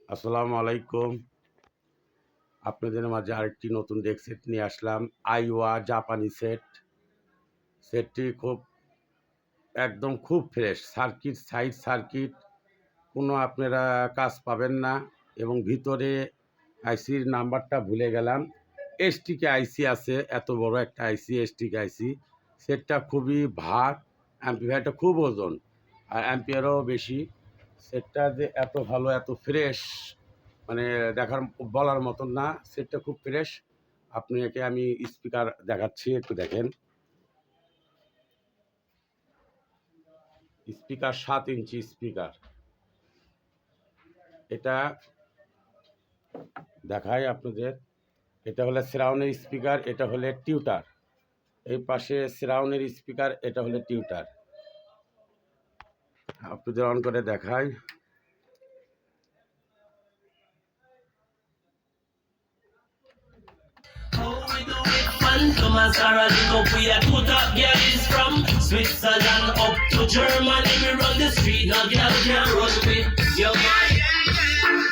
আসসালামু আলাইকুম। আপনাদের মাঝে আরেকটি নতুন ডেক সেট নিয়ে আসলাম। আইওয়া জাপানি সেট। সেটটি খুব ফ্রেশ। সাইড সার্কিট কোনো আপনারা কাজ পাবেন না এবং ভিতরে আইসির নাম্বারটা ভুলে গেলাম। এসটিকে আইসি আছে, এত বড় একটা আইসি এসটিকে আইসি। সেটটা খুবই ভার, অ্যাম্পিফায়ারটা খুব ওজন আর অ্যাম্পিয়ারও বেশি। সেটটা যে এত ভালো, এত ফ্রেশ, মানে বলার মতন না। সেটটা খুব ফ্রেশ। আপনাকে আমি স্পিকার দেখাচ্ছি, একটু দেখেন। Speaker 7 inch speaker. এটা দেখায় আপনাদের। এটা হলো শ্রাউনের স্পিকার, এটা হলো টিউটার। এই পাশে শ্রাউনের স্পিকার, এটা হলো টিউটার। আপনাদের অন করে দেখায়। Thomas Arabico, we are two top girls from Switzerland up to Germany. We run the street, no girl can run with your man.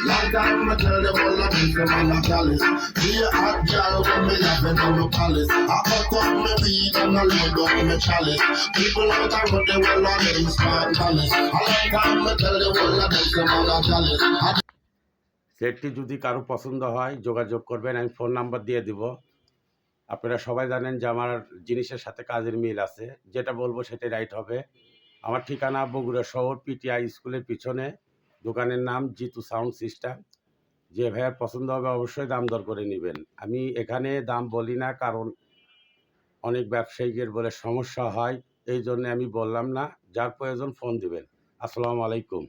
Long time I tell them all of this, I'm a chalice. Be a hot girl when me laughing on the palace. I cut up my weed and I load up my chalice. People out there run the world on them smart palace. A long time I tell them all of this, I'm a chalice. সেটটি যদি কারো পছন্দ হয় যোগাযোগ করবেন, আমি phone number দিয়ে দিব। আপনারা সবাই জানেন যে আমার জিনিসের সাথে কাজের মিল আছে, যেটা বলবো সেটাই রাইট হবে। আমার ঠিকানা বগুড়া শহর, পিটিআই স্কুলের পিছনে। দোকানের নাম জিতু সাউন্ড সিস্টেম। যে ভাইয়ার পছন্দ হবে অবশ্যই দাম দর করে নেবেন। আমি এখানে দাম বলি না, কারণ অনেক ব্যবসায়ীদের বলে সমস্যা হয়, এই জন্য আমি বললাম না। যার প্রয়োজন ফোন দিবেন। আসসালামু আলাইকুম।